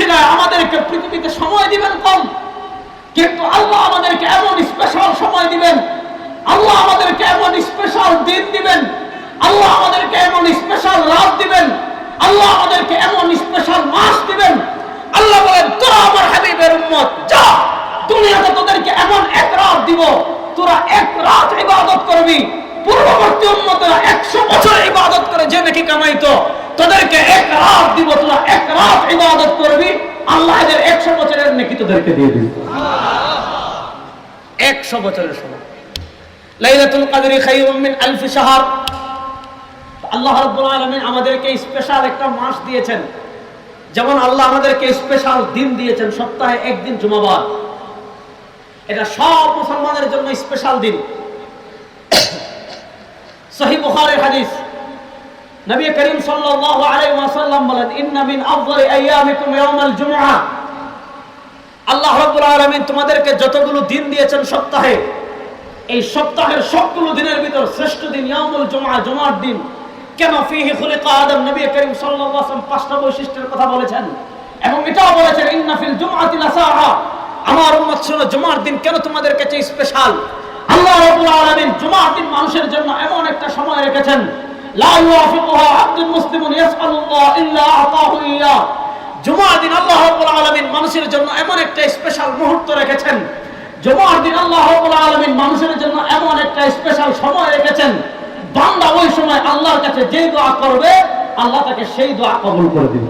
উসিলায় আমাদেরকে পৃথিবীতে সময় দিবেন কম, কিন্তু আল্লাহ আমাদেরকে এমন স্পেশাল সময় দিবেন, আল্লাহ আমাদেরকে এমন স্পেশাল দিন দিবেন, আল্লাহ আমাদেরকে এমন স্পেশাল রাত দিবেন, আল্লাহ আমাদেরকে এমন স্পেশাল মাস দিবেন। আল্লাহ বলেন, তোরা আমার হাবিবের উম্মত, যা দুনিয়াতে তোদেরকে এমন এক রাত দিব, তোরা এক রাত ইবাদত করবি। পূর্ববর্তী উম্মতেরা 100 বছর ইবাদত করে যে নাকি কামাইতো, তোদেরকে এক রাত দিব, তোরা এক রাত ইবাদত করবি, আল্লাহ এদের 100 বছরের নেকি তোদেরকে দিয়ে দিবে। 100 বছরের সময়। লাইলাতুল কদরি খায়রুম মিন আলফ শাহর। আল্লাহ রাব্বুল আলামিন আমাদেরকে স্পেশাল একটা মাস দিয়েছেন, যেমন আল্লাহ আমাদেরকে স্পেশাল দিন দিয়েছেন, সপ্তাহে একদিন জুমাবার। এটা সব মুসলমানের জন্য স্পেশাল দিন। সহিহ বুখারীর হাদিস, নবী করিম সাল্লাল্লাহু আলাইহি ওয়াসাল্লাম বলেন, ইন্না মিন আফযালি আইয়ামিকুম ইয়াউমাল জুমআহ। আল্লাহ রাব্বুল আলামিন তোমাদেরকে যতগুলো দিন দিয়েছেন সপ্তাহে, এই সপ্তাহের সবগুলো দিনের ভিতর শ্রেষ্ঠ দিন ইয়াউমুল জুমআহ, জুমার দিন। কেন? ফীহি খুলিকা আদম। নবী করিম সাল্লাল্লাহু আলাইহি ওয়াসাল্লাম 5টা বৈশিষ্ট্যের কথা বলেছেন, এবং এটাও বলেছেন, ইন্না ফিল জুমআতি লাসাআ। আমার উম্মত শোনো, জুমার দিন কেন তোমাদের কাছে স্পেশাল। আল্লাহ রাব্বুল আলামিন জুমার দিন মানুষের জন্য এমন একটা সময় রেখেছেন, লা ইউওয়াফিকুহা আবদুল মুসলিমুন ইয়াসআলুল্লাহ ইল্লা আতাহু ইয়া। জুমার দিন আল্লাহ রাব্বুল আলামিন মানুষের জন্য এমন একটা স্পেশাল মুহূর্ত রেখেছেন, জুমার দিন আল্লাহ রাব্বুল আলামিন মানুষের জন্য এমন একটা স্পেশাল সময় রেখেছেন, বান্দা ওই সময় আল্লাহর কাছে যে দোয়া করবে, আল্লাহ তাকে সেই দোয়া কবুল করে দিবে।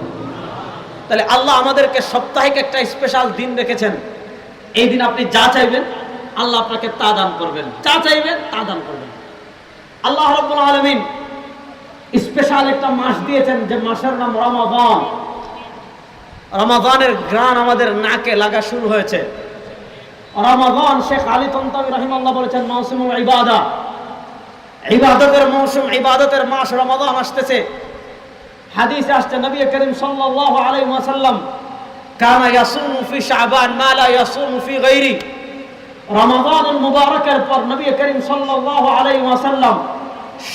তাহলে আল্লাহ আমাদেরকে সাপ্তাহিক একটা স্পেশাল দিন রেখেছেন। এই দিন আপনি যা চাইবেন আল্লাহ আপনাকে তা দান করবেন, যা চাইবেন তা দান করবেন। আল্লাহ রাব্বুল আলামিন স্পেশাল একটা মাস দিয়েছেন, যে মাসের নাম রমাদান। রমাদানের ঘ্রাণ আমাদের নাকে লাগা শুরু হয়েছে। রমাদান, শেখ আলী তন্তাবী রাহিমাহুল্লাহ বলেছেন, মৌসুমুল ইবাদা, ইবাদতের মৌসুম, ইবাদতের মাস রমাদান আসতেছে। হাদিসে আসছে, নবী করিম সাল্লাল্লাহু আলাইহি ওয়াসাল্লাম কানা ইয়াসুমু ফি শাবান মা লা ইয়াসুমু ফি গায়রি। রমাদানুল মুবারকের পর নবী করিম সাল্লাল্লাহু আলাইহি ওয়াসাল্লাম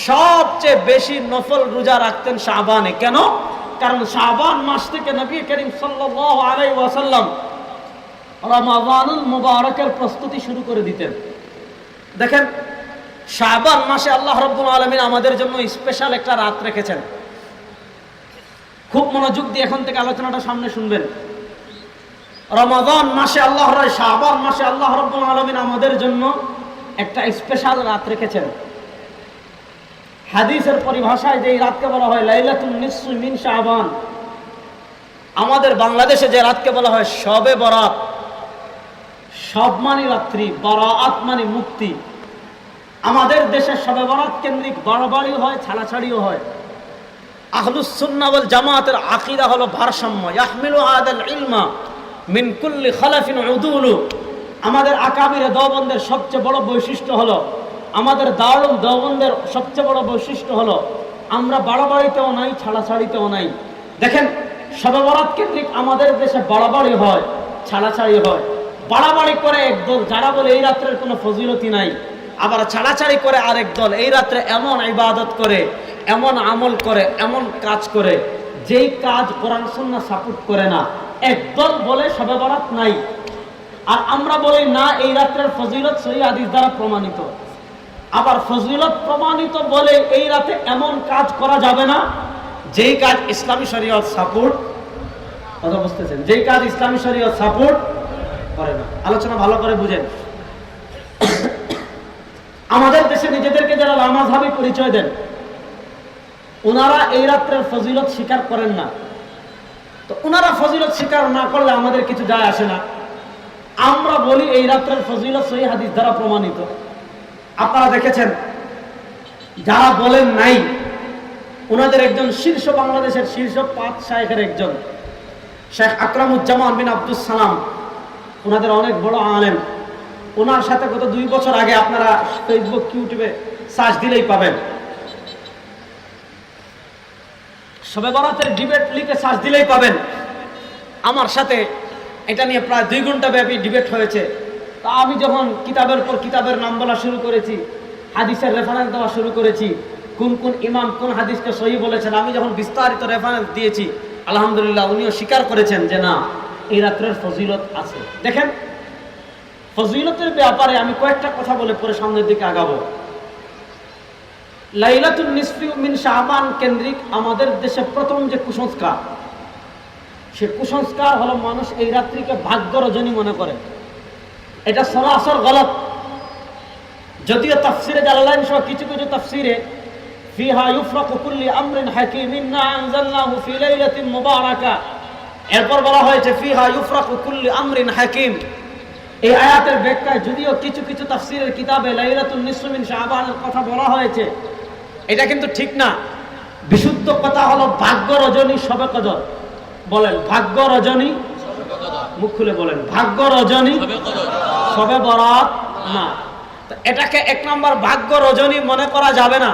সবচেয়ে বেশি নফল রোজা রাখতেন শাবানে। কেন? কারণ শাবান মাস থেকে নবী করিম সাল্লাল্লাহু আলাইহি ওয়াসাল্লাম রমাদানুল মুবারকের প্রস্তুতি শুরু করে দিতেন। দেখেন, শাবান মাসে আল্লাহ রাব্বুল আলামিন আমাদের জন্য স্পেশাল একটা রাত রেখেছেন। খুব মনোযোগ দিয়ে এখন থেকে আলোচনাটা সামনে শুনবেন। রমাদান মাসে শাবান মাসে আল্লাহ রাব্বুল আলামিন আমাদের জন্য একটা স্পেশাল রাত রেখেছেন। হাদিসের পরিভাষায় যে রাতকে বলা হয় লাইলাতুন নিসফি মিন শাবান। আমাদের বাংলাদেশে যে রাতকে বলা হয় শবে বরাত। শব মানে রাত্রি, বরাত মানে মুক্তি। আমাদের দেশে শবে বরাত কেন্দ্রিক বাড়াবাড়িও হয়, ছাড়াছাড়িও হয়। আহলুস সুন্নাহ ওয়াল জামাতের আকীদা হলো ভারসাম্য। ইয়াহমিলু আদাল ইলমা মিন কুল্লি খালাফিন উদুলু। আমাদের আকাবিরে দেওবন্দের সবচেয়ে বড় বৈশিষ্ট্য হলো, আমাদের দারুল দেওবন্দের সবচেয়ে বড় বৈশিষ্ট্য হলো, আমরা বাড়াবাড়িতেও নাই, ছাড়াছাড়িতেও নাই। দেখেন, শবে বরাত কেন্দ্রিক আমাদের দেশে বাড়াবাড়ি হয়, ছাড়াছাড়ি হয়। বাড়াবাড়ি করে একদল, যারা বলে এই রাত্রের কোনো ফজিলতি নাই, আবার ছাড়াছাড়ি করে আরেক দল এই রাত্রে এমন ইবাদত করে, এমন আমল করে, এমন কাজ করে যেই কাজ কোরআন সুন্নাহ সাপোর্ট করে না। একদল বলে শবে বরাত নাই, আর আমরা বলি না এই রাত্রের ফজিলত সহিহ হাদিস দ্বারা প্রমাণিত। আবার ফজিলত প্রমাণিত বলে এই রাতে এমন কাজ করা যাবে না যেই কাজ ইসলামী শরীয়ত সাপোর্ট, কথা বুঝতেছেন, যেই কাজ ইসলামী শরীয়ত সাপোর্ট করে না। আলোচনা ভালো করে বুঝেন। আমাদের দেশে নিজেদেরকে যারা লামাযহাবী পরিচয় দেন, ওনারা এই রাত্রের ফজিলত স্বীকার করেন না। তো ওনারা ফজিলত স্বীকার না করলে আমাদের কিছু যায় আসে না। আমরা বলি এই রাত্রের ফজিলত সহিহ হাদিস দ্বারা প্রমাণিত। আপনারা দেখেছেন, যারা বলেন নাই, ওনাদের একজন শীর্ষ, বাংলাদেশের শীর্ষ 5 শায়েখের একজন, শেখ আকরামুজ্জামান বিন আব্দুস সালাম, ওনাদের অনেক বড় আলেম। ওনার সাথে গত 2 বছর আগে আপনারা ফেসবুক, ইউটিউবে সার্চ দিলেই পাবেন। শবে বরাতের ডিবেট লিখে সার্চ দিলেই পাবেন। আমার সাথে এটা নিয়ে প্রায় 2 ঘন্টা ব্যাপী ডিবেট হয়েছে। তা আমি যখন কিতাবের পর কিতাবের নাম বলা শুরু করেছি, হাদিসের রেফারেন্স দেওয়া শুরু করেছি, কোন কোন ইমাম কোন হাদিসকে সহিহ বলেছেন, আমি যখন বিস্তারিত রেফারেন্স দিয়েছি, আলহামদুলিল্লাহ উনিও স্বীকার করেছেন যে না, এই রাত্রের ফজিলত আছে। দেখেন, ফজিলতের ব্যাপারে আমি কয়েকটা কথা বলে পরে সামনের দিকে আগাবো। লাইলাতুন নিসফি মিন শাবান কেন্দ্রিক আমাদের দেশে প্রথম যে কুসংস্কার, সে কুসংস্কার হলো মানুষ এই রাত্রিকে ভাগ্য রজনী মনে করে। এটা সরাসর গলত। যদিও তাফসিরে জালালাইন সহ কিছু কিছু তাফসিরে ফিহা ইউফরাকু কুল্লি আমরিন হাকীম ইন্না আনজালনাহু ফি লাইলাতিন মুবারাকা, এরপর বলা হয়েছে ফিহা ইউফরাকু কুল্লি আমরিন হাকীম। এই আয়াতের ব্যাখ্যায় যদিও কিছু কিছু তাফসিরের কিতাবে লাইলাতুন নিসফি মিন শাবানের কথা বলা হয়েছে, এটা কিন্তু ঠিক না। বিশুদ্ধ কথা হলো ভাগ্য রজনী শবে কদর। বলেন ভাগ্য রজনী, মুখ খুলে বলেন ভাগ্য রজনী শবে বরাত না। তো এটাকে এক নম্বর ভাগ্য রজনী মনে করা যাবে না।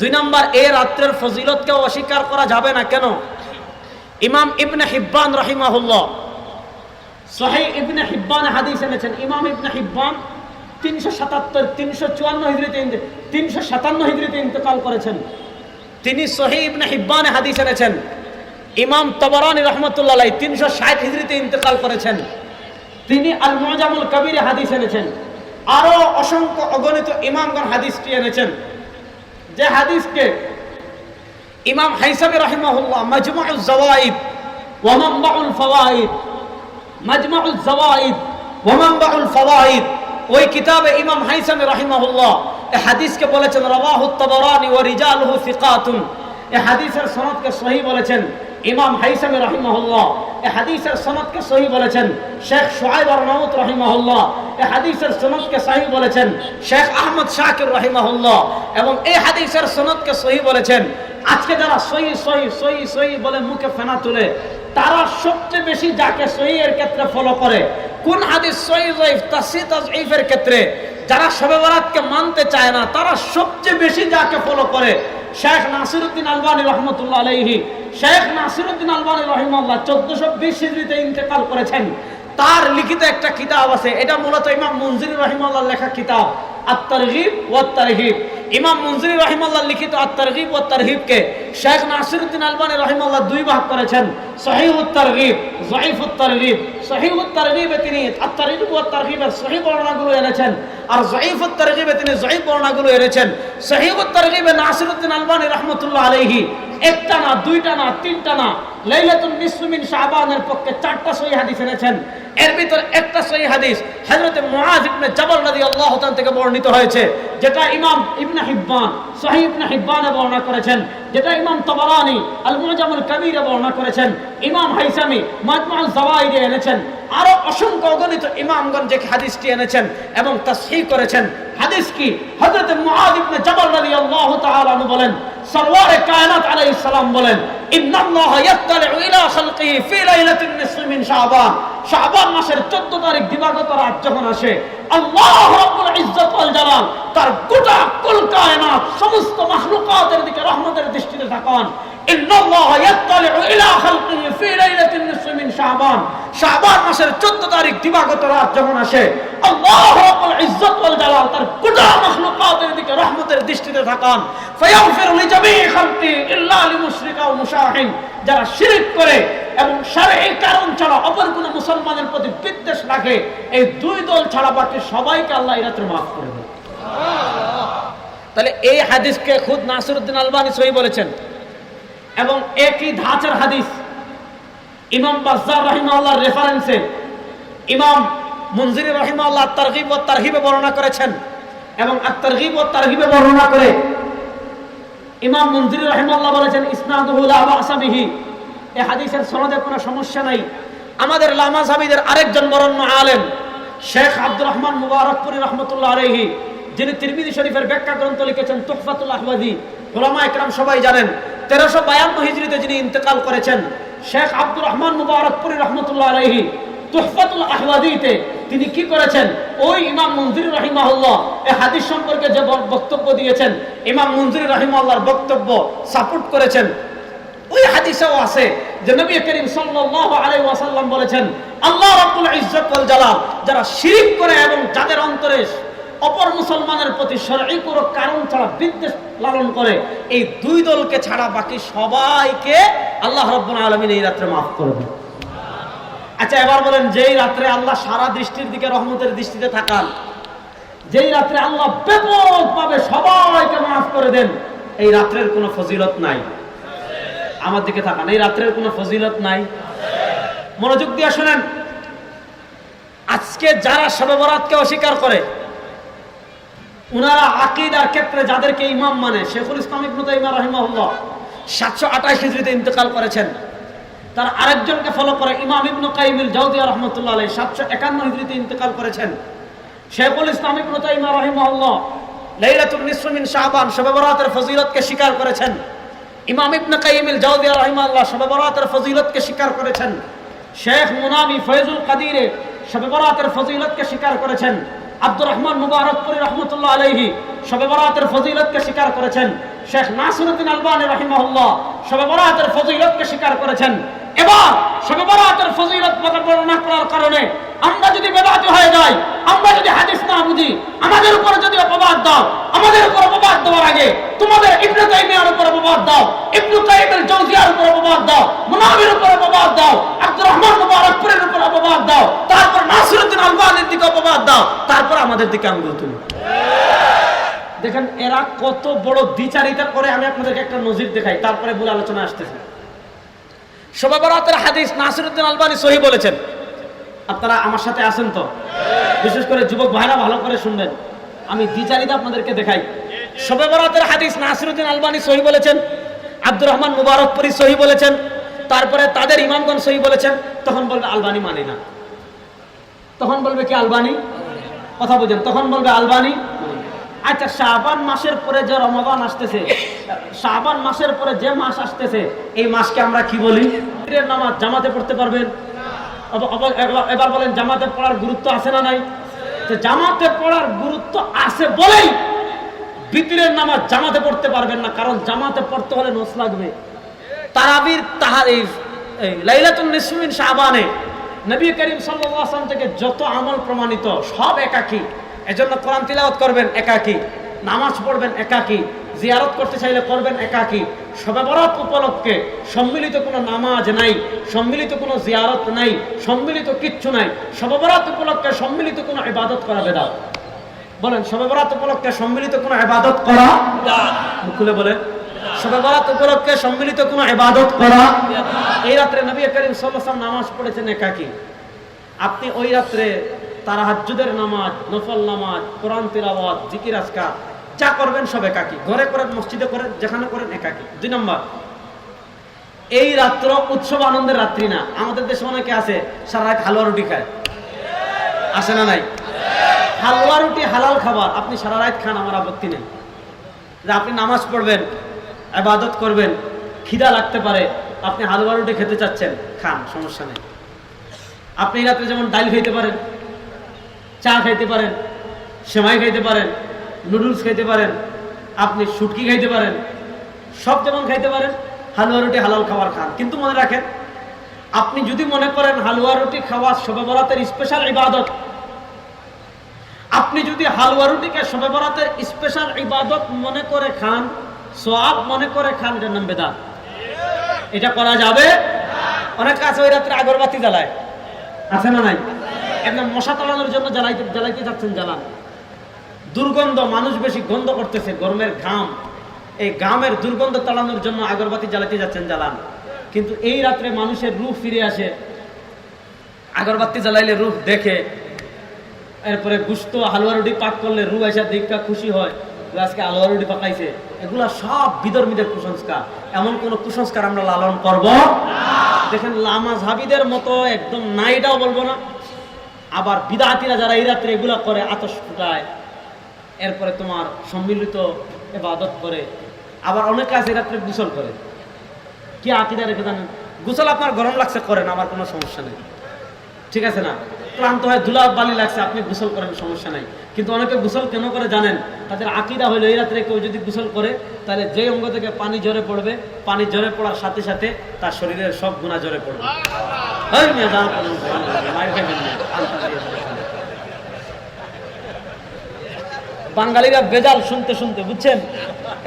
দুই নম্বর, এই রাত্রের ফজিলতকে অস্বীকার করা যাবে না। কেন? ইমাম ইবনে হিব্বান রাহিমাহুল্লাহ সহিহ ইবনে হিব্বান হাদিস এনেছেন। ইমাম ইবনে হিব্বান 357 হিজরিতে ইন্তেকাল করেছেন। তিনি সহিহ ইবনে হিব্বানে হাদিস এনেছেন। ইমাম তাবারানী রাহমাতুল্লাহ আলাইহি 360 হিজরিতে ইন্তেকাল করেছেন। তিনি আল মুআজামুল কবিরে হাদিস এনেছেন। আরো অসংখ্য অগণিত ইমামগণ হাদিসটি এনেছেন, যে হাদিসকে ইমাম হাইসামি রাহিমাহুল্লাহ মাজমুউজ যাওয়াইদ ওয়া মানবাউল ফাওয়াইদ, মাজমুউজ যাওয়াইদ ওয়া মানবাউল ফাওয়াইদ, ওই কিতাবে ইমাম হাইসামি রাহিমাহুল্লাহ এই হাদিসকে বলেছেন রাওয়াহু তাবারানী ওয়া রিজালুহু সিকাতুন। এই হাদিসের সনদকে সহিহ বলেছেন ইমাম হাইসামি রাহিমাহুল্লাহ। এই হাদিসের সনদকে সহিহ বলেছেন শেখ শুআইব আরনাউত রাহিমাহুল্লাহ। এই হাদিসের সনদকে সহিহ বলেছেন শেখ আহমদ শাকির রাহিমাহুল্লাহ। এবং এই হাদিসের সনদকে সহিহ বলেছেন, আজকে যারা সহি সহি সহি সহি বলে মুখে ফেনা তুলে, তারা সবচেয়ে বেশি যাকে সহি এর ক্ষেত্রে ফলো করে, কোন হাদিস সহি যায়িফ তাসহিহ তাযঈফের ক্ষেত্রে যারা শবে বরাতকে মানতে চায় না, তারা সবচেয়ে বেশি যাকে ফলো করে শেখ নাসিরউদ্দিন আলবানী রহমতুল্লাহ আলাইহি। শেখ নাসিরউদ্দিন আলবানী রহিমাহুল্লাহ 1420 হিজরিতে ইন্তেকাল করেছেন। তার লিখিত একটা কিতাব আছে, এটা মূলত ইমাম মুনজিরি রহিমাহুল্লাহর লেখা কিতাব আত-তারগীব ওয়া আত-তারহিব। ইমাম মুনজিরি রহিমাহুল্লাহ লিখিত আত-তারগীব ওয়া আত-তারহিবকে শেখ নাসিরউদ্দিন আলবানী রহিমাহুল্লাহ দুই ভাগ করেছেন, সহিহুত তারগীব, যায়িফুত তারগীব। সহিহুত তারগীবে তিনি আত-তারগীব ওয়া আত-তারহিবের সহিহ বর্ণনাগুলো এনেছেন, আর যায়িফুত তারগীবে তিনি যায়িফ বর্ণনাগুলো এনেছেন। সহিহুত তারগীবে নাসিরউদ্দিন আলবানী রাহমাতুল্লাহ আলাইহি একটা না, দুইটা না, তিনটা না, লাইলাতুন নিসফি মিন শাবানের পক্ষে 4টা সহিহ হাদিস এনেছেন। এর ভিতর একটা সহিহ হাদিস হযরত মুআয ইবনে জাবাল রাদিয়াল্লাহু তাআলা থেকে বর্ণিত হয়েছে, যেটা ইমাম ইবনে হিব্বান সহিহ ইবনে হিব্বানে বর্ণনা করেছেন, যেটা ইমাম তাবারানী আল মুআজামুল কবিরে বর্ণনা করেছেন, ইমাম হাইসামি মাজমুউজ যাওয়াইদে এনেছেন। আরো অসংখ্য অগণিত ইমামগণ যে হাদিসটি এনেছেন এবং তাসহিহ করেছেন। হাদিস কি? হযরত মুআয ইবনে জাবাল রাদিয়াল্লাহু তাআলা আনহু বলেন, সরওয়ারে কায়নাত আলাইহিস সালাম বলেন, ইন্নাল্লাহা ইয়াত্তালিউ ইলা খালকিহি ফি লাইলাতিন নিসফি মিন শাবান। শাবান মাসের 14 তারিখ দিবাগত রাত যখন আসে, আল্লাহ রাব্বুল ইজ্জত ওয়াল জালাল তার গোটা কুল কায়নাত সমস্ত মাখলুকাতের দিকে রহমতের দৃষ্টিতে তাকান। ইন্নাল্লাহা ইয়াত্তালিউ ইলা খালকিহি ফি লাইলাতিন নিসফি মিন শাবান। শাবান মাসের 14 তারিখ দিবাগত রাত যখন আসে, আল্লাহ রাব্বুল ইজ্জত ওয়াল জালাল তার গোটা মাখলুকাতের দিকে রহমতের দৃষ্টিতে তাকান। ফায়াগফির লিজামি খালকি ইল্লা লিমুশরিকা ওয়া মুশাহিন। যারা শিরক করে এবং শারঈ কারণ ছাড়া অপর কোন মুসলমানের প্রতি বিদ্বেষ রাখে, এই দুই দল ছাড়া বাকি সবাইকে আল্লাহ এই রাতে মাফ করে দেন। তাহলে এই হাদিসকে খুদ নাসিরউদ্দিন আলবানী সহিহ বলেছেন। এবং একই ধাঁচের হাদিস ইমাম বাজ্জার রাহিমাহুল্লাহর রেফারেন্সে ইমাম মুনজিরি রাহিমাহুল্লাহ তারগীব ওয়া তারহিবে বর্ণনা করেছেন। এবং আত-তারগীব ওয়া তারহিবে বর্ণনা করে ইমাম মুনজিরি রাহিমাহুল্লাহ বলেছেন, ইসনাদুহু লা বা'সা বিহি। এই হাদিসের সনদে কোনো সমস্যা নাই। আমাদের লামাযহাবীদের আরেকজন বরেণ্য আলেম শেখ আব্দুর রহমান মুবারকপুরী রাহমাতুল্লাহ আলাইহি, যিনি তিরমিজি শরীফের ব্যাখ্যা গ্রন্থ লিখেছেন তুহফাতুল আহওয়াযী, উলামা ইকরাম সবাই জানেন, 1352 হিজরিতে যিনি ইন্তেকাল করেছেন, শেখ আব্দুর রহমান মুবারকপুরী রাহমাতুল্লাহ আলাইহি তুহফাতুল আহওয়াযীতে তিনি কি করেছেন, ওই ইমাম মুনজিরি রাহিমাহুল্লাহ এই হাদিস সম্পর্কে যে বক্তব্য দিয়েছেন, ইমাম মুনজিরি রাহিমাহুল্লাহর বক্তব্য সাপোর্ট করেছেন। ওই হাদিসেও আছে যে নবী করিম সাল্লাল্লাহু আলাইহি ওয়াসাল্লাম বলেছেন, আল্লাহ রাব্বুল ইজ্জত ওয়াল জালাল যারা শিরক করে এবং যাদের অন্তরে অপর মুসলমানের প্রতি শরঈ কোনো কারণ ছাড়া বিদ্বেষ লালন করে, এই দুই দলকে ছাড়া বাকি সবাইকে আল্লাহ রাব্বুল আলামিন এই রাত্রে মাফ করে দেন। আচ্ছা, এবার বলেন, যেই রাত্রে আল্লাহ সারা দৃষ্টির দিকে রহমতের দৃষ্টিতে তাকান, যেই রাত্রে আল্লাহ ব্যাপকভাবে সবাইকে মাফ করে দেন, এই রাত্রের কোনো ফজিলত নাই? আমার দিকে তাকান, এই রাত্রের কোনো ফজিলত নাই? মনোযোগ দিয়ে শুনেন, আজকে যারা শবে বরাতকে অস্বীকার করে, উনারা আকীদার ক্ষেত্রে যাদেরকে ইমাম মানে, শেখুল ইসলাম ইবনে তাইমিয়া রাহিমাহুল্লাহ 728 হিজরিতে ইন্তেকাল করেছেন, তার আরেকজনকে ফলো করে ইমাম ইবনে কাইয়িম আল জাওজিয়া রাহমাতুল্লাহ আলাইহি 751 হিজরিতে ইন্তেকাল করেছেন। শেখুল ইসলাম ইবনে তাইমিয়া রাহিমাহুল্লাহ লাইলাতুন নিসফ মিন শাবান শবে বরাতের ফজিলতকে স্বীকার করেছেন। ইমাম ইবনে কাইয়িম আল জাওজিয়া রাহিমাহুল্লাহ শবে বরাতের ফজিলতকে স্বীকার করেছেন। শেখ মুনাবি ফয়জুল কাদির শবে বরাতের ফজিলতকে স্বীকার করেছেন। আব্দুর রহমান মুবারকপুরি রহমতুল্লাহ আলাইহি শবে বরাতের ফজিলতকে স্বীকার করেছেন। শেখ নাসিরউদ্দিন আলবানী রাহিমাহুল্লাহ শবে বরাতের ফজিলতকে স্বীকার করেছেন। এবার শবে বরাতের ফজিলত বর্ণনা করার কারণে আমরা যদি বেদাতি হয়ে যাই, আমরা যদি হাদিস না বুঝি, আমাদের উপর যদি অপবাদ দাও, আমাদের উপর অপবাদ দেওয়ার আগে তোমাদের ইবনে তাইমিয়ার উপর অপবাদ দাও, ইবনে কাইয়িম আল জাওজিয়ার উপর অপবাদ দাও, মুনাবির উপর অপবাদ দাও, আব্দুর রহমান মুবারকপুরির উপর অপবাদ দাও, তারপর নাসিরউদ্দিন আলবানীর দিকে অপবাদ দাও, তারপর আমাদের দিকে আঙ্গুল তুলো। দেখেন এরা কত বড় দ্বিচারিতা করে। আমি আপনাদেরকে একটা নজির দেখাই, তারপরে মূল আলোচনা আসতেছে। শবে বরাতের হাদিস নাসিরউদ্দিন আলবানী সহিহ বলেছেন। আপনারা আমার সাথে আছেন তো? বিশেষ করে যুবক ভাইরা ভালো করে শুনবেন, আমি দ্বিচারিতা আপনাদেরকে দেখাই। শবে বরাতের হাদিস নাসিরউদ্দিন আলবানী সহিহ বলেছেন, আব্দুর রহমান মুবারকপুরি সহিহ বলেছেন, তারপরে তাদের ইমামগণ সহিহ বলেছেন। তখন বলবে আলবানী মানে না, তখন বলবে কি আলবানী, কথা বুঝেন, তখন বলবে আলবানী। আচ্ছা, শাবান মাসের পরে যে রমাদান আসতেছে, শাবান মাসের পরে যে মাস আসতেছে, এই মাসকে আমরা কি বলি? ঈদের নামাজ জামাতে পড়তে পারবেন? এবার বলেন, জামাতে পড়ার গুরুত্ব আছে না নাই? জামাতে পড়ার গুরুত্ব আছে বলেই বিতরের নামাজ জামাতে পড়তে পারবেন না, কারণ জামাতে পড়তে হলে নস লাগবে। তারাবির লাইলাতুন নিসফ মিন শাবানে নবী করিম সাল্লাল্লাহু আলাইহি ওয়াসাল্লাম থেকে যত আমল প্রমাণিত সব একাকী। এজন্য কোরআন তিলাওয়াত করবেন একাকী, নামাজ পড়বেন একাকী, জিয়ারত করতে চাইলে করবেন একাকী। শবে বরাত উপলক্ষে সম্মিলিত কোনো নামাজ নাই, সম্মিলিত কোনো জিয়ারত নাই, সম্মিলিত কিচ্ছু নাই। শবে বরাত উপলক্ষে সম্মিলিত কোনো ইবাদত করা বেদাত। বলেন, শবে বরাত উপলক্ষে সম্মিলিত কোনো ইবাদত করা মুখ খুলে বলেন, শবে বরাত উপলক্ষে সম্মিলিত কোনো ইবাদত করা। এই রাত্রে নবী করিম সাল্লাল্লাহু আলাইহি ওয়াসাল্লাম নামাজ পড়েছেন একাকী। আপনি ওই রাত্রে তাহাজ্জুদের নামাজ, নফল নামাজ, কোরআন তিলাওয়াত, জিকির আজকার যা করবেন সব একাকী। ঘরে করেন, মসজিদে করেন, যেখানে করেন একাকী। 2 নম্বর, এই রাত্র উৎসব আনন্দের রাত্রি না। আমাদের দেশে অনেকে আছে সারা রাত হালুয়া রুটি খায়, আসে না নাই? হালুয়া রুটি হালাল খাবার, আপনি সারা রাত খান, আমার আপত্তি নেই। যে আপনি নামাজ পড়বেন, ইবাদত করবেন, খিদা লাগতে পারে, আপনি হালুয়া রুটি খেতে চাচ্ছেন, খান, সমস্যা নেই। আপনি এই রাত্রে যেমন ডাল খাইতে পারেন, চা খাইতে পারেন, সেমাই খাইতে পারেন, নুডলস খাইতে পারেন, আপনি শুটকি খাইতে পারেন, সব যেমন খাইতে পারেন। হালুয়া রুটি হালাল খাবার খান, কিন্তু মনে রাখেন, আপনি যদি মনে করেন হালুয়া রুটি খাওয়া শবে বরাতের স্পেশাল ইবাদত, আপনি যদি হালুয়া রুটিকে শবে বরাতের স্পেশাল ইবাদত মনে করে খান, সওয়াব মনে করে খান, এটার নাম বেদাত। এটা করা যাবে? অনেক আছে ওই রাত্রে আগরবাতি জ্বালায়, আছে না নাই? একদম মশা তাড়ানোর জন্য জ্বালাইতে যাচ্ছেন, জ্বালান। দুর্গন্ধ, মানুষ বেশি গন্ধ করতেছে, গরমের ঘাম, এই ঘামের দুর্গন্ধ তাড়ানোর জন্য আগরবাতি জ্বালাইতে যাচ্ছেন, জ্বালান। কিন্তু এই রাত্রে মানুষের রূহ ফিরে আসে, আগরবাতি জ্বালাইলে রূহ দেখে, এরপরে গুস্ত হালুয়া রুটি পাক করলে রূহ এসে দীক্ষা খুশি হয়, আজকে হালুয়া রুটি পাকাইছে। এগুলা সব বিধর্মীদের কুসংস্কার। এমন কোন কুসংস্কার আমরা লালন করব না। দেখেন, লামাযহাবীদের মতো একদম নাইটাও বলবো না, আবার বিদআতীরা যারা এই রাত্রে এগুলা করে, আতশ ফুটায়, এরপরে তোমার সম্মিলিত ইবাদত করে। আবার অনেকে আছে এই রাত্রে গোসল করে। কি আকীদা রেখে জানেন? গোসল আপনার গরম লাগছে করেন, আমার কোনো সমস্যা নেই, ঠিক আছে না? ক্লান্ত হয়, ধুলা বালি লাগছে, আপনি গোসল করেন, সমস্যা নাই। কিন্তু অনেকে গোসল কেন করে জানেন? তাদের আকীদা হলো এই রাত্রে কেউ যদি গোসল করে, তাহলে যে অঙ্গ থেকে পানি ঝরে পড়বে, পানি ঝরে পড়ার সাথে সাথে তার শরীরের সব গুনাহ ঝরে পড়বে। বাঙালিরা বেজাল শুনতে শুনতে, বুঝছেন?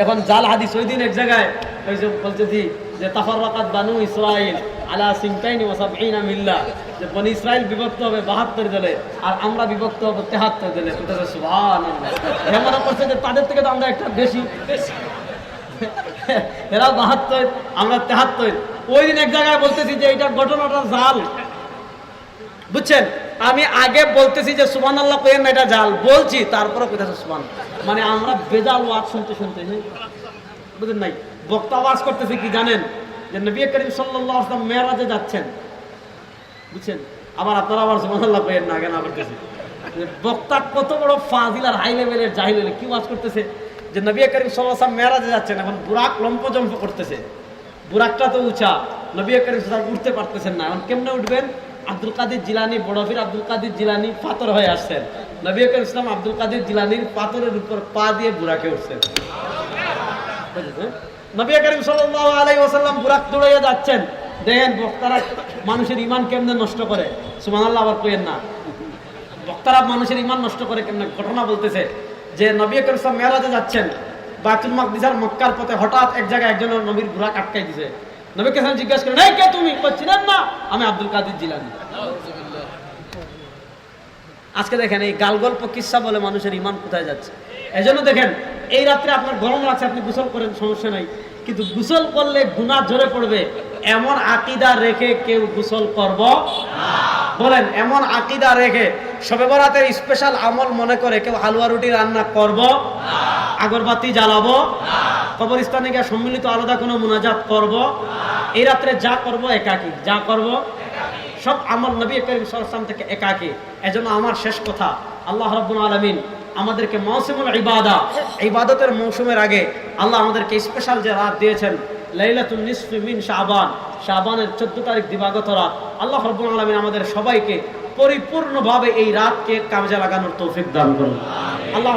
এখন জাল হাদিস। ওই দিন এক জায়গায় ওই যে বলতেছি যে তাফাররাকাত বানু ইসরাইল আলা সিনতাইনি ওয়া সাবঈনা মিল্লাহ, যে বনি ইসরাইল বিভক্ত হবে 72 দলে আর আমরা বিভক্ত হব 73 দলে। সুবহানাল্লাহ। এরা মনে করছে যে তাদের থেকে তো আমরা একটা বেশি, এরা 72 আমরা 73। ওই দিন এক জায়গায় বলতেছি যে এটা ঘটনাটা জাল, বুঝছেন? আমি আগে বলতেছি যে সুবহানাল্লাহ কইেন না, এটা জাল বলছি, তারপরে কইতাছে সুবহান। মানে আমরা বেজাল ওয়াজ শুনতে শুনতে, বুঝেন নাই? বক্তা ওয়াজ করতেছে কি জানেন? যে নবী করিম সাল্লাল্লাহু আলাইহি ওয়াসাল্লাম মেরাজে যাচ্ছেন, বুঝছেন? আবার আপনারা আবার সুবহানাল্লাহ কইেন না কেন? করতেছে বক্তা কত বড় ফাজিল আর হাই লেভেলের জাহিল হলে কি ওয়াজ করতেছে যে নবী করিম সাল্লাল্লাহু আলাইহি ওয়াসাল্লাম মেরাজে যাচ্ছেন, এখন বুরাক লম্পজম্প করতেছে, বুরাকটা তো উঁচা, নবী করিম সাল্লাল্লাহু আলাইহি ওয়াসাল্লাম উঠতে পারতেছেন না। এখন কেমনে উঠবেন? আব্দুল কাদের জিলানী, বড় পীর আব্দুল কাদের জিলানী পাথর হয়ে আসছেন, নবী করিম ইসলাম আব্দুল কাদের জিলানীর পাথরের উপর পা দিয়ে বুরাকে উঠছেন। নবী করিম সাল্লাল্লাহু আলাইহি ওয়াসাল্লাম বুরাক দৌড়াইয়া যাচ্ছেন, দেখেন বক্তারা মানুষের ঈমান কেমনে নষ্ট করে। সুবহানাল্লাহ আবার কইেন না, বক্তারা মানুষের ঈমান নষ্ট করে কেমনে। ঘটনা বলতেছে যে নবী করিম সাল্লাল্লাহু মেরাজে যাচ্ছেন, বাইতুল মাকদিস আর মক্কার পথে হঠাৎ এক জায়গায় একজনের নবীর বুরাক আটকাই দিয়েছে। নবী কেন জিজ্ঞাসা করেন, এই কে তুমি? চিনেন না? আমি আব্দুল কাদের জিলানী। আজকে দেখেন এই গাল গল্প কিসসা বলে মানুষের ঈমান কোথায় যাচ্ছে। এজন্য দেখেন এই রাত্রে আপনার গরম লাগছে, আপনি গোসল করেন, সমস্যা নাই, কিন্তু গোসল করলে গুনাহ ঝরে পড়বে এমন আকীদা রেখে কেউ গোসল করব না। বলেন, এমন আকীদা রেখে শবে বরাতের স্পেশাল আমল মনে করে কেউ হালুয়া রুটি রান্না করব না, আগরবাতি জ্বালাবো না, কবরস্থানে গিয়ে সম্মিলিত আলাদা কোনো মুনাজাত করব না। এই রাত্রে যা করব একাকী, যা করব সব আমল নবী করিম সাল্লাল্লাহু আলাইহি ওয়াসাল্লাম থেকে একাকী। এজন্য আমার শেষ কথা, আল্লাহ রাব্বুল আলামিন আমাদেরকে মৌসুমুল ইবাদতের মৌসুমের আগে আল্লাহ আমাদেরকে স্পেশাল যে রাত দিয়েছেন, লাইলাতুন নিসফি মিন শাবান, শাবানের 14 তারিখ দিবাগত রাত। আল্লাহ রাব্বুল আলামিন আমাদের সবাইকে পরিপূর্ণভাবে এই রাতকে কাজে লাগানোর তৌফিক দান করুন। আল্লাহ